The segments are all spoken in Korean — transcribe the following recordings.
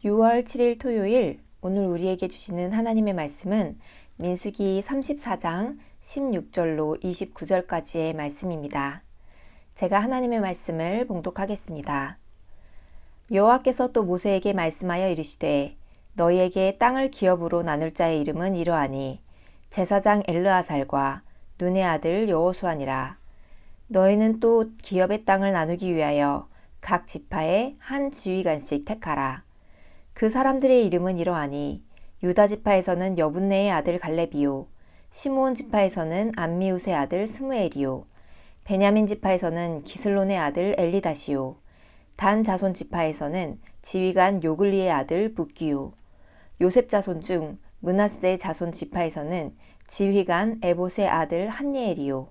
6월 7일 토요일, 오늘 우리에게 주시는 하나님의 말씀은 민수기 34장 16절로 29절까지의 말씀입니다. 제가 하나님의 말씀을 봉독하겠습니다. 여호와께서 또 모세에게 말씀하여 이르시되 너희에게 땅을 기업으로 나눌 자의 이름은 이러하니 제사장 엘르아살과 눈의 아들 여호수아니라. 너희는 또 기업의 땅을 나누기 위하여 각 지파에 한 지휘관씩 택하라. 그 사람들의 이름은 이러하니 유다 지파에서는 여분네의 아들 갈렙이요, 시므온 지파에서는 암미우스의 아들 스무엘이요, 베냐민 지파에서는 기슬론의 아들 엘리다시요, 단 자손 지파에서는 지휘관 요글리의 아들 붓기요, 요셉 자손 중 므낫세 자손 지파에서는 지휘관 에봇의 아들 한예엘이요,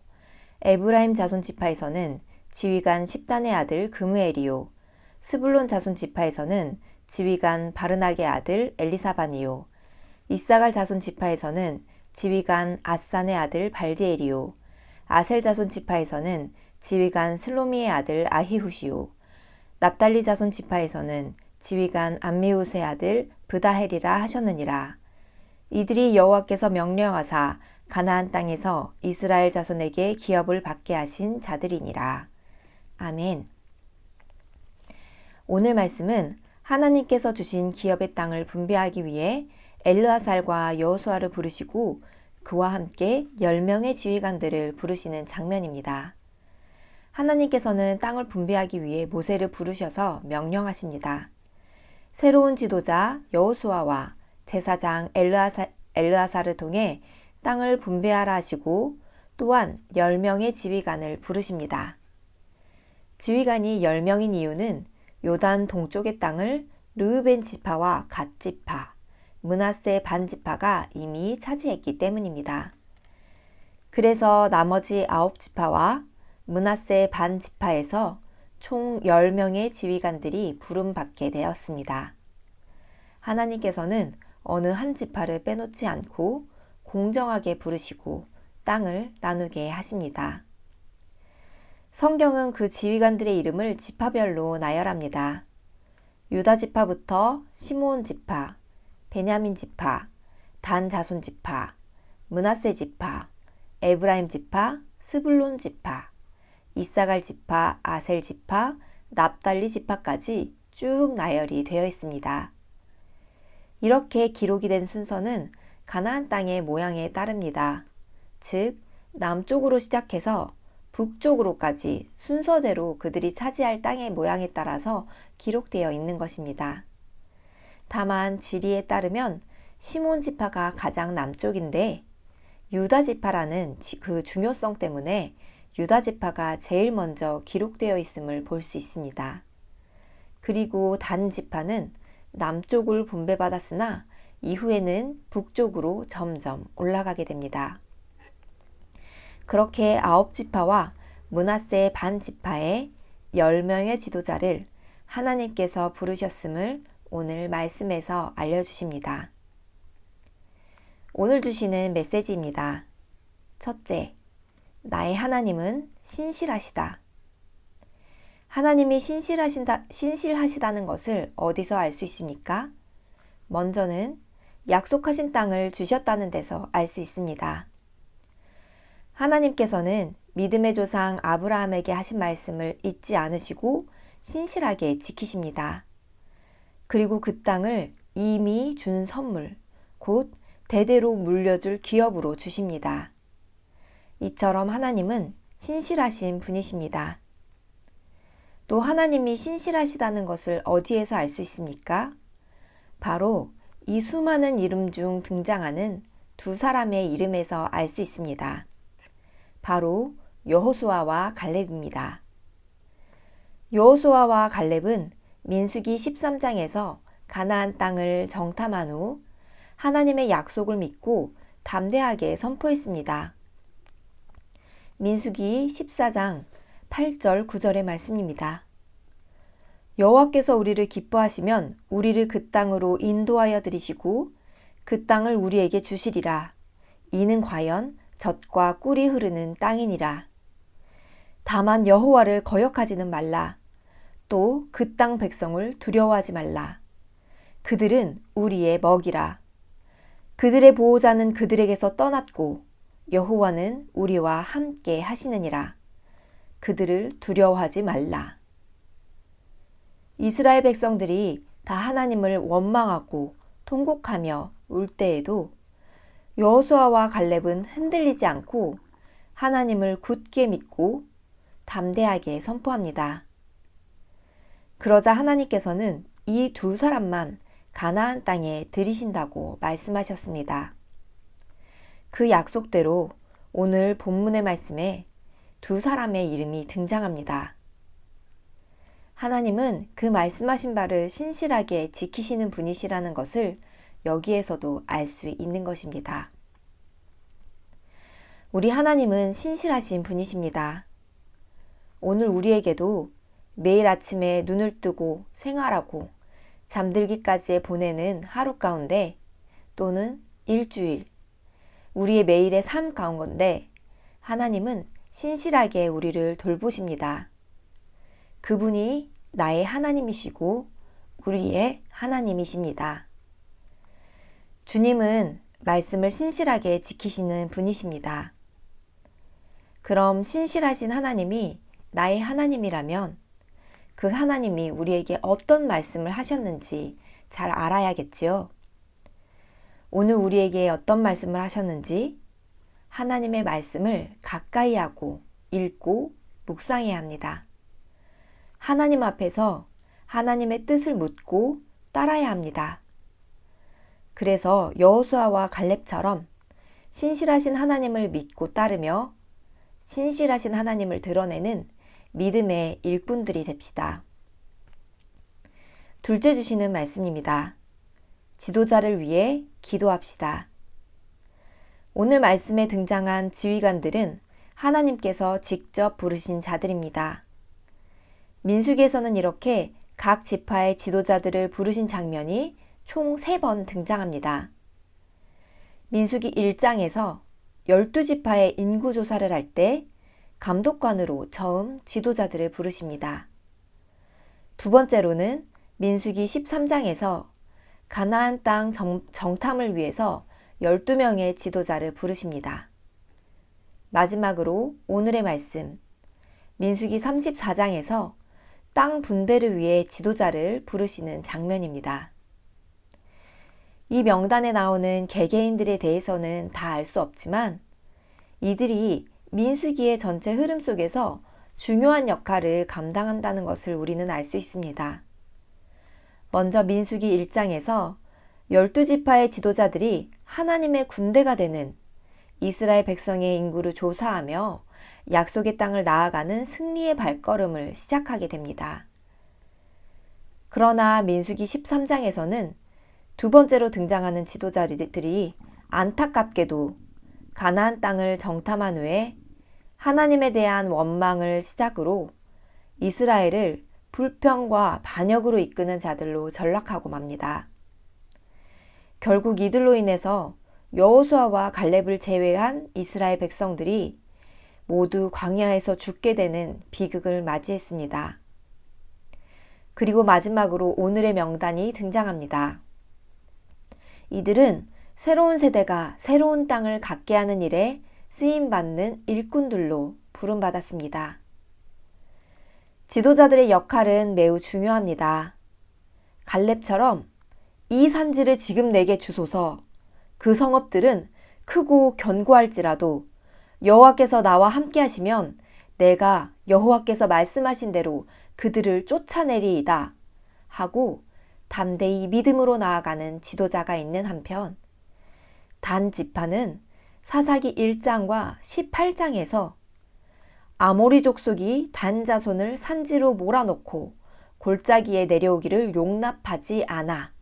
에브라임 자손 지파에서는 지휘관 십단의 아들 그무엘이요, 스불론 자손 지파에서는 지휘관 바르낙의 아들 엘리사반이요, 이사갈 자손 지파에서는 지휘관 아산의 아들 발디엘이요, 아셀 자손 지파에서는 지휘관 슬로미의 아들 아히훗이요, 납달리 자손 지파에서는 지휘관 암미우스의 아들 브다헬이라 하셨느니라. 이들이 여호와께서 명령하사 가나안 땅에서 이스라엘 자손에게 기업을 받게 하신 자들이니라. 아멘. 오늘 말씀은 하나님께서 주신 기업의 땅을 분배하기 위해 엘르아살과 여호수아를 부르시고 그와 함께 10명의 지휘관들을 부르시는 장면입니다. 하나님께서는 땅을 분배하기 위해 모세를 부르셔서 명령하십니다. 새로운 지도자 여호수아와 제사장 엘르아살을 통해 땅을 분배하라 하시고 또한 10명의 지휘관을 부르십니다. 지휘관이 10명인 이유는 요단 동쪽의 땅을 르우벤 지파와 갓 지파, 므낫세 반 지파가 이미 차지했기 때문입니다. 그래서 나머지 9지파와 므낫세 반 지파에서 총 10명의 지휘관들이 부름받게 되었습니다. 하나님께서는 어느 한 지파를 빼놓지 않고 공정하게 부르시고 땅을 나누게 하십니다. 성경은 그 지휘관들의 이름을 지파별로 나열합니다. 유다 지파부터 시므온 지파, 베냐민 지파, 단 자손 지파, 므낫세 지파, 에브라임 지파, 스불론 지파, 이사갈 지파, 아셀 지파, 납달리 지파까지 쭉 나열이 되어 있습니다. 이렇게 기록이 된 순서는 가나안 땅의 모양에 따릅니다. 즉, 남쪽으로 시작해서 북쪽으로까지 순서대로 그들이 차지할 땅의 모양에 따라서 기록되어 있는 것입니다. 다만 지리에 따르면 시므온 지파가 가장 남쪽인데 유다 지파라는 그 중요성 때문에 유다 지파가 제일 먼저 기록되어 있음을 볼 수 있습니다. 그리고 단 지파는 남쪽을 분배받았으나 이후에는 북쪽으로 점점 올라가게 됩니다. 그렇게 9지파와 므낫세 반 지파의 10명의 지도자를 하나님께서 부르셨음을 오늘 말씀에서 알려주십니다. 오늘 주시는 메시지입니다. 첫째, 나의 하나님은 신실하시다. 하나님이 신실하시다는 것을 어디서 알 수 있습니까? 먼저는 약속하신 땅을 주셨다는 데서 알 수 있습니다. 하나님께서는 믿음의 조상 아브라함에게 하신 말씀을 잊지 않으시고 신실하게 지키십니다. 그리고 그 땅을 이미 준 선물, 곧 대대로 물려줄 기업으로 주십니다. 이처럼 하나님은 신실하신 분이십니다. 또 하나님이 신실하시다는 것을 어디에서 알 수 있습니까? 바로 이 수많은 이름 중 등장하는 두 사람의 이름에서 알 수 있습니다. 바로 여호수아와 갈렙입니다. 여호수아와 갈렙은 민수기 13장에서 가나안 땅을 정탐한 후 하나님의 약속을 믿고 담대하게 선포했습니다. 민수기 14장 8절 9절의 말씀입니다. 여호와께서 우리를 기뻐하시면 우리를 그 땅으로 인도하여 들이시고 그 땅을 우리에게 주시리라. 이는 과연 젖과 꿀이 흐르는 땅이니라. 다만 여호와를 거역하지는 말라. 또 그 땅 백성을 두려워하지 말라. 그들은 우리의 먹이라. 그들의 보호자는 그들에게서 떠났고 여호와는 우리와 함께 하시느니라. 그들을 두려워하지 말라. 이스라엘 백성들이 다 하나님을 원망하고 통곡하며 울 때에도 여호수아와 갈렙은 흔들리지 않고 하나님을 굳게 믿고 담대하게 선포합니다. 그러자 하나님께서는 이 두 사람만 가나안 땅에 들이신다고 말씀하셨습니다. 그 약속대로 오늘 본문의 말씀에 두 사람의 이름이 등장합니다. 하나님은 그 말씀하신 바를 신실하게 지키시는 분이시라는 것을 여기에서도 알 수 있는 것입니다. 우리 하나님은 신실하신 분이십니다. 오늘 우리에게도 매일 아침에 눈을 뜨고 생활하고 잠들기까지 보내는 하루 가운데 또는 일주일, 우리의 매일의 삶 가운데 하나님은 신실하게 우리를 돌보십니다. 그분이 나의 하나님이시고 우리의 하나님이십니다. 주님은 말씀을 신실하게 지키시는 분이십니다. 그럼 신실하신 하나님이 나의 하나님이라면 그 하나님이 우리에게 어떤 말씀을 하셨는지 잘 알아야겠지요. 오늘 우리에게 어떤 말씀을 하셨는지 하나님의 말씀을 가까이 하고 읽고 묵상해야 합니다. 하나님 앞에서 하나님의 뜻을 묻고 따라야 합니다. 그래서 여호수아와 갈렙처럼 신실하신 하나님을 믿고 따르며 신실하신 하나님을 드러내는 믿음의 일꾼들이 됩시다. 둘째 주시는 말씀입니다. 지도자를 위해 기도합시다. 오늘 말씀에 등장한 지휘관들은 하나님께서 직접 부르신 자들입니다. 민수기에서는 이렇게 각 지파의 지도자들을 부르신 장면이 총 3번 등장합니다. 민수기 1장에서 12지파의 인구조사를 할 때 감독관으로 처음 지도자들을 부르십니다. 두 번째로는 민수기 13장에서 가나안 땅 정탐을 위해서 12명의 지도자를 부르십니다. 마지막으로 오늘의 말씀, 민수기 34장에서 땅 분배를 위해 지도자를 부르시는 장면입니다. 이 명단에 나오는 개개인들에 대해서는 다 알 수 없지만 이들이 민수기의 전체 흐름 속에서 중요한 역할을 감당한다는 것을 우리는 알 수 있습니다. 먼저 민수기 1장에서 12지파의 지도자들이 하나님의 군대가 되는 이스라엘 백성의 인구를 조사하며 약속의 땅을 나아가는 승리의 발걸음을 시작하게 됩니다. 그러나 민수기 13장에서는 두 번째로 등장하는 지도자들이 안타깝게도 가나안 땅을 정탐한 후에 하나님에 대한 원망을 시작으로 이스라엘을 불평과 반역으로 이끄는 자들로 전락하고 맙니다. 결국 이들로 인해서 여호수아와 갈렙을 제외한 이스라엘 백성들이 모두 광야에서 죽게 되는 비극을 맞이했습니다. 그리고 마지막으로 오늘의 명단이 등장합니다. 이들은 새로운 세대가 새로운 땅을 갖게 하는 일에 쓰임받는 일꾼들로 부름받았습니다. 지도자들의 역할은 매우 중요합니다. 갈렙처럼 이 산지를 지금 내게 주소서, 그 성읍들은 크고 견고할지라도 여호와께서 나와 함께 하시면 내가 여호와께서 말씀하신 대로 그들을 쫓아내리이다 하고 담대히 믿음으로 나아가는 지도자가 있는 한편 단 지파는 사사기 1장과 18장에서 아모리 족속이 단 자손을 산지로 몰아넣고 골짜기에 내려오기를 용납하지 않아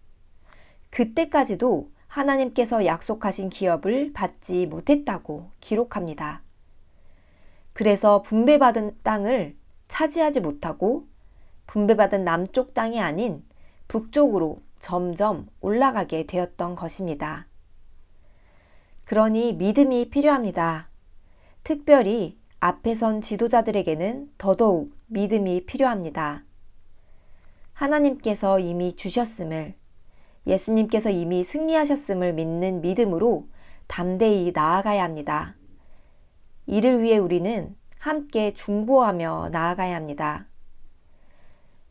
그때까지도 하나님께서 약속하신 기업을 받지 못했다고 기록합니다. 그래서 분배받은 땅을 차지하지 못하고 분배받은 남쪽 땅이 아닌 북쪽으로 점점 올라가게 되었던 것입니다. 그러니 믿음이 필요합니다. 특별히 앞에 선 지도자들에게는 더더욱 믿음이 필요합니다. 하나님께서 이미 주셨음을, 예수님께서 이미 승리하셨음을 믿는 믿음으로 담대히 나아가야 합니다. 이를 위해 우리는 함께 중보하며 나아가야 합니다.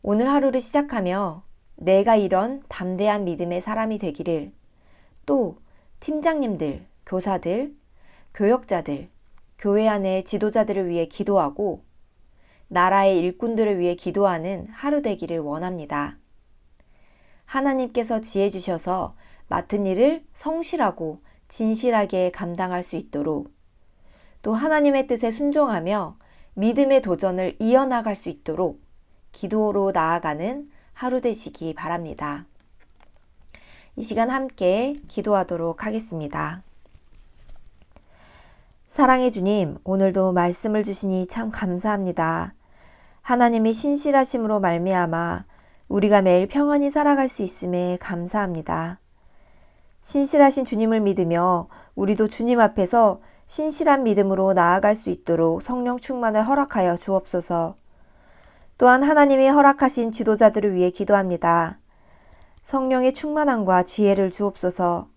오늘 하루를 시작하며 내가 이런 담대한 믿음의 사람이 되기를, 또 팀장님들, 교사들, 교역자들, 교회 안의 지도자들을 위해 기도하고 나라의 일꾼들을 위해 기도하는 하루 되기를 원합니다. 하나님께서 지혜 주셔서 맡은 일을 성실하고 진실하게 감당할 수 있도록, 또 하나님의 뜻에 순종하며 믿음의 도전을 이어나갈 수 있도록 기도로 나아가는 하루 되시기 바랍니다. 이 시간 함께 기도하도록 하겠습니다. 사랑의 주님, 오늘도 말씀을 주시니 참 감사합니다. 하나님이 신실하심으로 말미암아 우리가 매일 평안히 살아갈 수 있음에 감사합니다. 신실하신 주님을 믿으며 우리도 주님 앞에서 신실한 믿음으로 나아갈 수 있도록 성령 충만을 허락하여 주옵소서. 또한 하나님이 허락하신 지도자들을 위해 기도합니다. 성령의 충만함과 지혜를 주옵소서.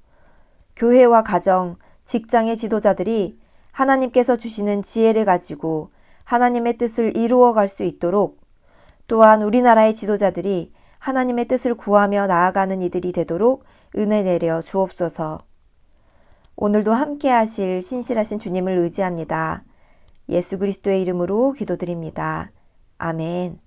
교회와 가정, 직장의 지도자들이 하나님께서 주시는 지혜를 가지고 하나님의 뜻을 이루어갈 수 있도록, 또한 우리나라의 지도자들이 하나님의 뜻을 구하며 나아가는 이들이 되도록 은혜 내려 주옵소서. 오늘도 함께 하실 신실하신 주님을 의지합니다. 예수 그리스도의 이름으로 기도드립니다. 아멘.